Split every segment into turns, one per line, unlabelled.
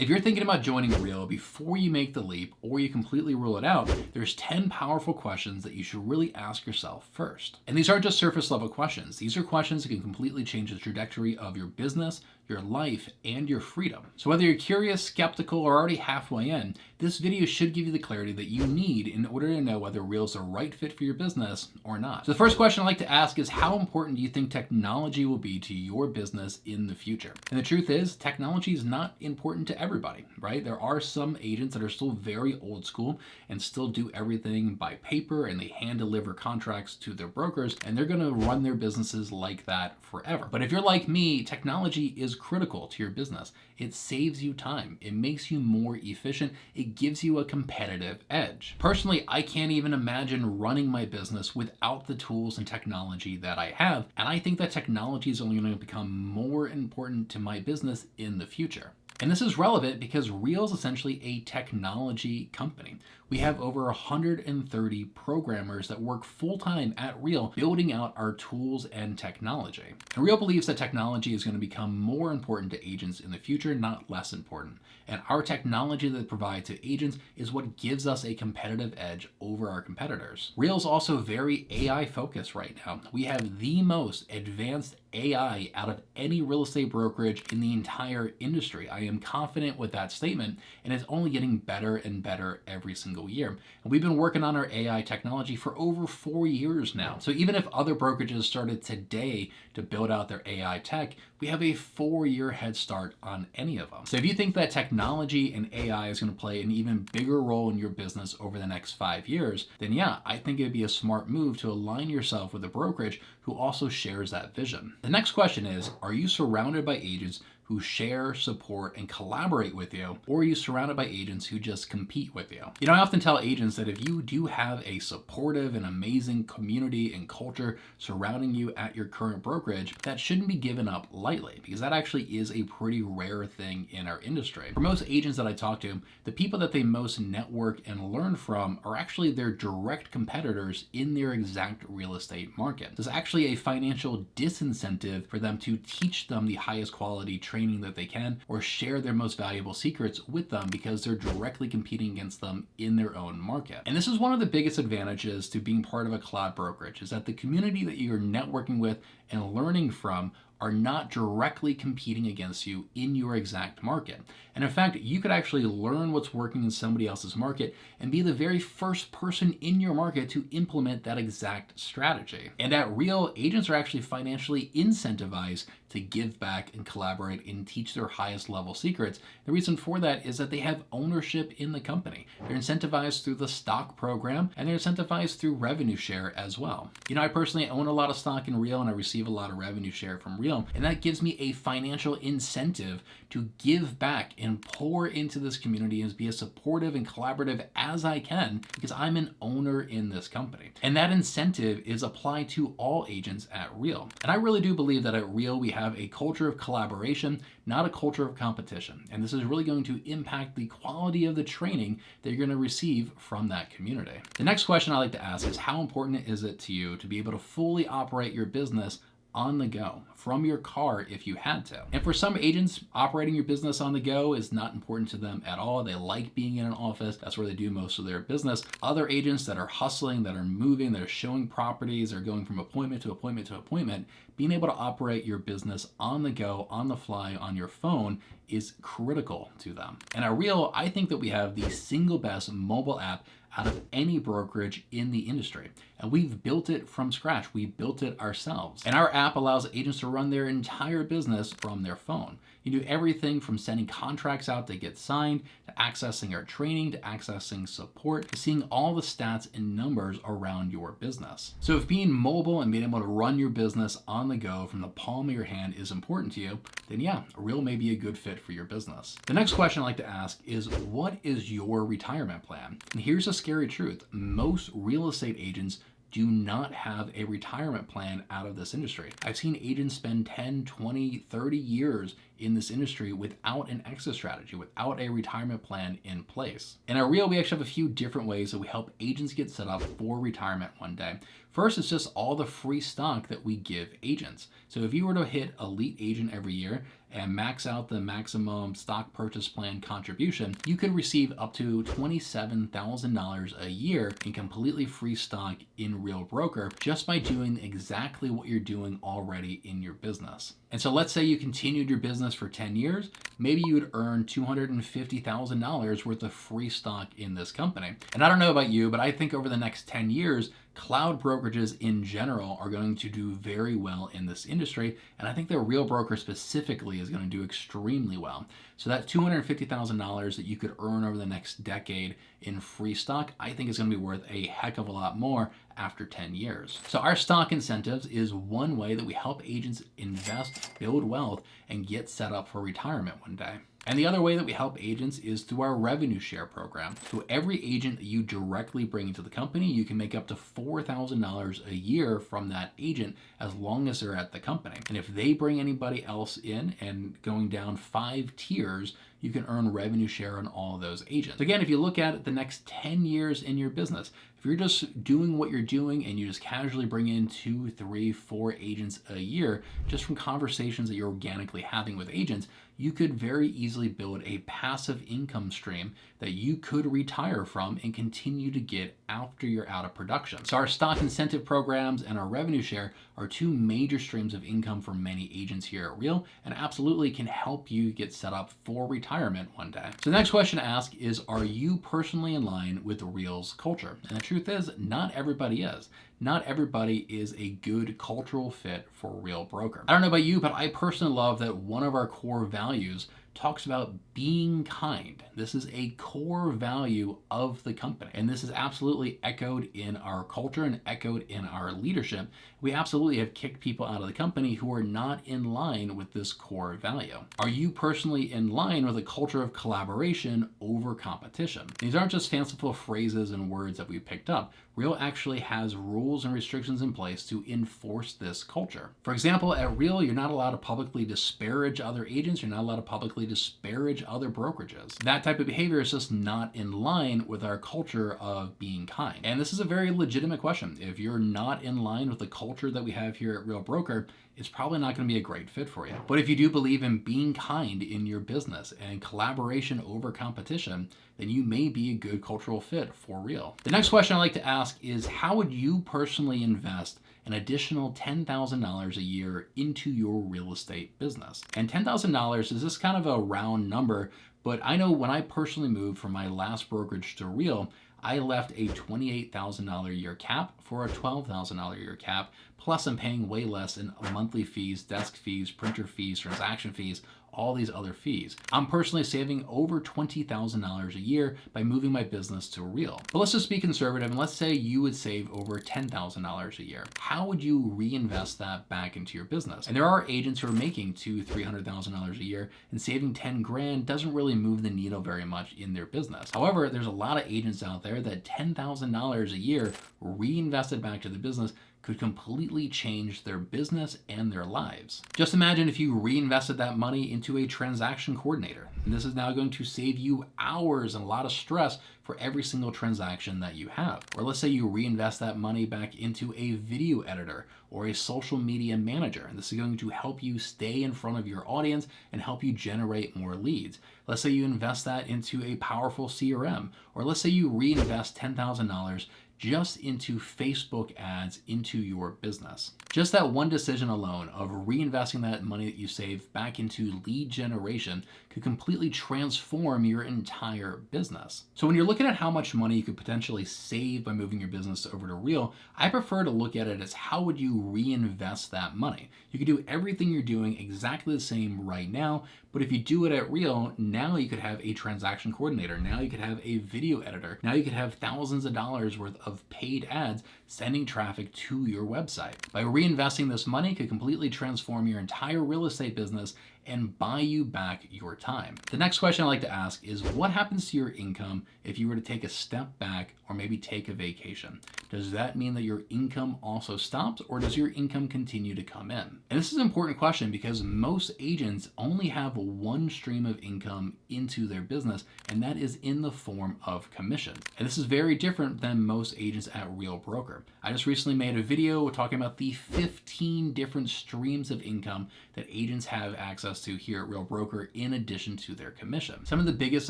If you're thinking about joining Real before you make the leap or you completely rule it out, there's 10 powerful questions that you should really ask yourself first. And these aren't just surface level questions. These are questions that can completely change the trajectory of your business, your life, and your freedom. So whether you're curious, skeptical, or already halfway in, this video should give you the clarity that you need in order to know whether Real is the right fit for your business or not. So the first question I like to ask is, how important do you think technology will be to your business in the future? And the truth is, technology is not important to everybody, right? There are some agents that are still very old school and still do everything by paper, and they hand deliver contracts to their brokers, and they're gonna run their businesses like that forever. But if you're like me, technology is critical to your business. It saves you time. It makes you more efficient. It gives you a competitive edge. Personally, I can't even imagine running my business without the tools and technology that I have, and I think that technology is only going to become more important to my business in the future. And this is relevant because Real is essentially a technology company. We have over 130 programmers that work full-time at Real building out our tools and technology. And Real believes that technology is going to become more important to agents in the future, not less important. And our technology that it provides to agents is what gives us a competitive edge over our competitors. Real is also very AI focused right now. We have the most advanced AI out of any real estate brokerage in the entire industry. I am confident with that statement, and it's only getting better and better every single year. And we've been working on our AI technology for over 4 years now. So even if other brokerages started today to build out their AI tech, we have a 4-year head start on any of them. So if you think that technology and AI is going to play an even bigger role in your business over the next 5 years, then yeah, I think it'd be a smart move to align yourself with a brokerage who also shares that vision. The next question is, are you surrounded by agents who share, support, and collaborate with you, or are you surrounded by agents who just compete with you? You know, I often tell agents that if you do have a supportive and amazing community and culture surrounding you at your current brokerage, that shouldn't be given up lightly, because that actually is a pretty rare thing in our industry. For most agents that I talk to, the people that they most network and learn from are actually their direct competitors in their exact real estate market. There's actually a financial disincentive for them to teach them the highest quality training that they can, or share their most valuable secrets with them, because they're directly competing against them in their own market. And this is one of the biggest advantages to being part of a cloud brokerage, is that the community that you're networking with and learning from are not directly competing against you in your exact market. And in fact, you could actually learn what's working in somebody else's market and be the very first person in your market to implement that exact strategy. And at Real, agents are actually financially incentivized to give back and collaborate and teach their highest level secrets. The reason for that is that they have ownership in the company. They're incentivized through the stock program, and they're incentivized through revenue share as well. You know, I personally own a lot of stock in Real, and I receive a lot of revenue share from Real, and that gives me a financial incentive to give back and pour into this community and be as supportive and collaborative as I can, because I'm an owner in this company. And that incentive is applied to all agents at Real. And I really do believe that at Real we have a culture of collaboration, not a culture of competition. And this is really going to impact the quality of the training that you're going to receive from that community. The next question I like to ask is, how important is it to you to be able to fully operate your business on the go, from your car if you had to? And for some agents, operating your business on the go is not important to them at all. They like being in an office. That's where they do most of their business. Other agents that are hustling, that are moving, that are showing properties, are going from appointment to appointment to appointment, being able to operate your business on the go, on the fly, on your phone is critical to them. And at Real, I think that we have the single best mobile app out of any brokerage in the industry. And we've built it from scratch. We built it ourselves. And our app allows agents to run their entire business from their phone. You do everything from sending contracts out to get signed, to accessing our training, to accessing support, to seeing all the stats and numbers around your business. So if being mobile and being able to run your business on the go from the palm of your hand is important to you, then yeah, Real may be a good fit for your business. The next question I like to ask is, what is your retirement plan? And here's a scary truth. Most real estate agents do not have a retirement plan out of this industry. I've seen agents spend 10, 20, 30 years in this industry without an exit strategy, without a retirement plan in place. In our reel, we actually have a few different ways that we help agents get set up for retirement one day. First, it's just all the free stock that we give agents. So if you were to hit Elite Agent every year and max out the maximum stock purchase plan contribution, you could receive up to $27,000 a year in completely free stock in Real Broker just by doing exactly what you're doing already in your business. And so let's say you continued your business for 10 years, maybe you would earn $250,000 worth of free stock in this company. And I don't know about you, but I think over the next 10 years, cloud brokerages in general are going to do very well in this industry, and I think the Real Broker specifically is going to do extremely well. So that $250,000 that you could earn over the next decade in free stock, I think is going to be worth a heck of a lot more after 10 years. So our stock incentives is one way that we help agents invest, build wealth, and get set up for retirement one day. And the other way that we help agents is through our revenue share program. So every agent that you directly bring into the company, you can make up to $4,000 a year from that agent as long as they're at the company. And if they bring anybody else in and going down 5 tiers, you can earn revenue share on all of those agents. Again, if you look at the next 10 years in your business, if you're just doing what you're doing and you just casually bring in 2, 3, 4 agents a year, just from conversations that you're organically having with agents, you could very easily build a passive income stream that you could retire from and continue to get after you're out of production. So our stock incentive programs and our revenue share are 2 major streams of income for many agents here at Real, and absolutely can help you get set up for retirement one day. So the next question to ask is, are you personally in line with Real's culture? And the truth is, not everybody is. Not everybody is a good cultural fit for Real Broker. I don't know about you, but I personally love that one of our core values talks about being kind. This is a core value of the company. And this is absolutely echoed in our culture and echoed in our leadership. We absolutely have kicked people out of the company who are not in line with this core value. Are you personally in line with a culture of collaboration over competition? These aren't just fanciful phrases and words that we picked up. Real actually has rules and restrictions in place to enforce this culture. For example, at Real, you're not allowed to publicly disparage other agents. You're not allowed to publicly disparage other brokerages. That type of behavior is just not in line with our culture of being kind. And this is a very legitimate question. If you're not in line with the culture that we have here at Real Broker, it's probably not going to be a great fit for you. But if you do believe in being kind in your business and collaboration over competition, then you may be a good cultural fit for Real. The next question I like to ask is, how would you personally invest an additional $10,000 a year into your real estate business? And $10,000 is just kind of a round number, but I know when I personally moved from my last brokerage to Real, I left a $28,000 a year cap for a $12,000 a year cap, plus I'm paying way less in monthly fees, desk fees, printer fees, transaction fees, all these other fees. I'm personally saving over $20,000 a year by moving my business to Real. But let's just be conservative and let's say you would save over $10,000 a year. How would you reinvest that back into your business? And there are agents who are making $200,000, $300,000 a year, and saving 10 grand doesn't really move the needle very much in their business. However, there's a lot of agents out there that $10,000 a year reinvested back to the business could completely change their business and their lives. Just imagine if you reinvested that money into a transaction coordinator. And this is now going to save you hours and a lot of stress for every single transaction that you have. Or let's say you reinvest that money back into a video editor or a social media manager. And this is going to help you stay in front of your audience and help you generate more leads. Let's say you invest that into a powerful CRM, or let's say you reinvest $10,000 just into Facebook ads into your business. Just that one decision alone of reinvesting that money that you save back into lead generation could completely transform your entire business. So when you're looking at how much money you could potentially save by moving your business over to Real, I prefer to look at it as how would you reinvest that money? You could do everything you're doing exactly the same right now, but if you do it at Real, now you could have a transaction coordinator. Now you could have a video editor. Now you could have thousands of dollars worth of paid ads sending traffic to your website. By reinvesting this money could completely transform your entire real estate business and buy you back your time. The next question I like to ask is, what happens to your income if you were to take a step back or maybe take a vacation? Does that mean that your income also stops, or does your income continue to come in? And this is an important question because most agents only have one stream of income into their business, and that is in the form of commissions. And this is very different than most agents at Real Broker. I just recently made a video talking about the 15 different streams of income that agents have access to here at Real Broker in addition to their commission. Some of the biggest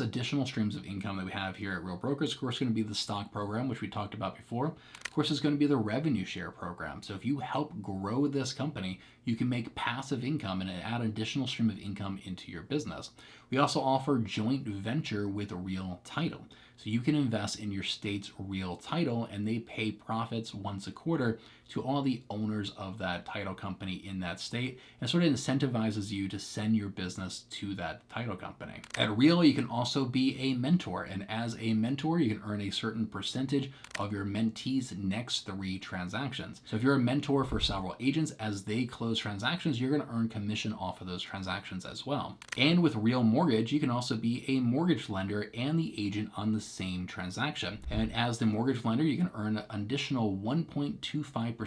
additional streams of income that we have here at Real Broker is, of course, going to be the stock program, which we talked about before. Of course, it's going to be the revenue share program. So if you help grow this company, you can make passive income and add an additional stream of income into your business. We also offer joint venture with Real Title. So you can invest in your state's Real Title, and they pay profits once a quarter to all the owners of that title company in that state, and sort of incentivizes you to send your business to that title company. At Real, you can also be a mentor, and as a mentor, you can earn a certain percentage of your mentee's next 3 transactions. So if you're a mentor for several agents, as they close transactions, you're going to earn commission off of those transactions as well. And with Real Mortgage, you can also be a mortgage lender and the agent on the same transaction. And as the mortgage lender, you can earn an additional 1.25%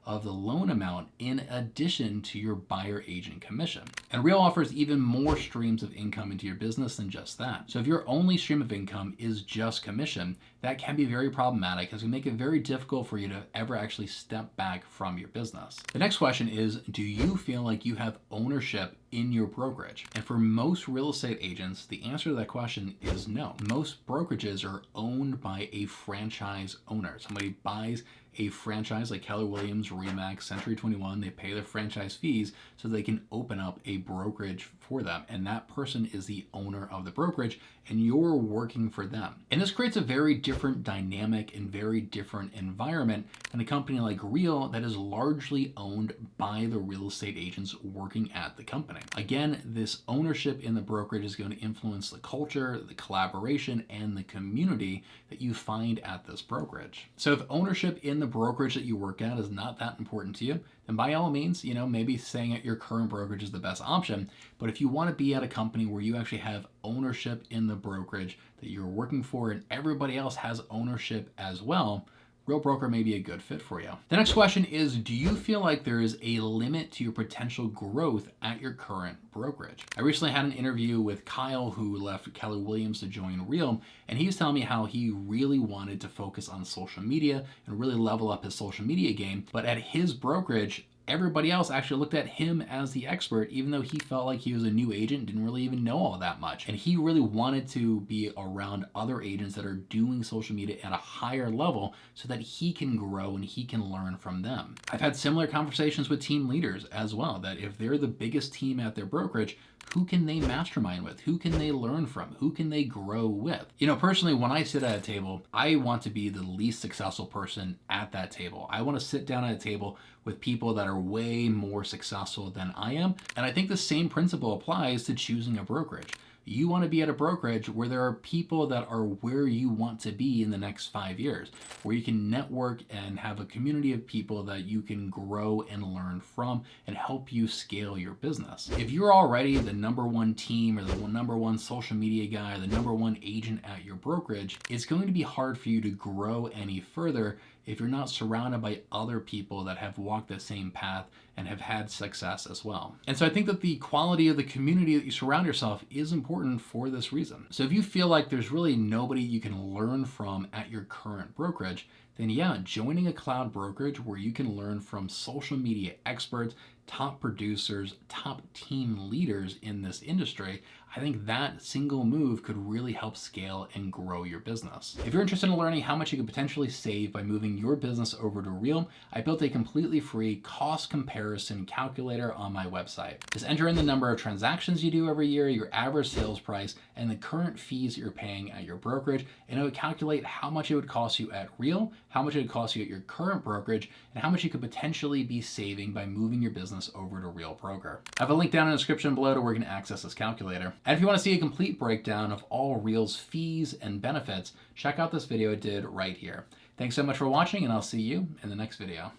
of the loan amount in addition to your buyer agent commission. And Real offers even more streams of income into your business than just that. So if your only stream of income is just commission, that can be very problematic, as it can make it very difficult for you to ever actually step back from your business. The next question is, do you feel like you have ownership in your brokerage? And for most real estate agents, the answer to that question is no. Most brokerages are owned by a franchise owner. Somebody buys a franchise like Keller Williams, Remax, Century 21, they pay their franchise fees so they can open up a brokerage for them. And that person is the owner of the brokerage, and you're working for them. And this creates a very different dynamic and very different environment than a company like Real that is largely owned by the real estate agents working at the company. Again, this ownership in the brokerage is going to influence the culture, the collaboration, and the community that you find at this brokerage. So if ownership in the brokerage that you work at is not that important to you, then by all means, maybe staying at your current brokerage is the best option. But if you want to be at a company where you actually have ownership in the brokerage that you're working for and everybody else has ownership as well, Real Broker may be a good fit for you. The next question is, do you feel like there is a limit to your potential growth at your current brokerage? I recently had an interview with Kyle, who left Keller Williams to join Real, and he was telling me how he really wanted to focus on social media and really level up his social media game. But at his brokerage, everybody else actually looked at him as the expert, even though he felt like he was a new agent, didn't really even know all that much. And he really wanted to be around other agents that are doing social media at a higher level so that he can grow and he can learn from them. I've had similar conversations with team leaders as well, that if they're the biggest team at their brokerage, who can they mastermind with? Who can they learn from? Who can they grow with? Personally, when I sit at a table, I want to be the least successful person at that table. I want to sit down at a table with people that are way more successful than I am. And I think the same principle applies to choosing a brokerage. You want to be at a brokerage where there are people that are where you want to be in the next 5 years, where you can network and have a community of people that you can grow and learn from and help you scale your business. If you're already the number one team or the number one social media guy or the number one agent at your brokerage, it's going to be hard for you to grow any further if you're not surrounded by other people that have walked the same path and have had success as well. And so I think that the quality of the community that you surround yourself is important for this reason. So if you feel like there's really nobody you can learn from at your current brokerage, then yeah, joining a cloud brokerage where you can learn from social media experts, top producers, top team leaders in this industry, I think that single move could really help scale and grow your business. If you're interested in learning how much you could potentially save by moving your business over to Real, I built a completely free cost comparison calculator on my website. Just enter in the number of transactions you do every year, your average sales price, and the current fees you're paying at your brokerage, and it would calculate how much it would cost you at Real, how much it would cost you at your current brokerage, and how much you could potentially be saving by moving your business over to Real Broker. I have a link down in the description below to where you can access this calculator. And if you want to see a complete breakdown of all Real's fees and benefits, check out this video I did right here. Thanks so much for watching, and I'll see you in the next video.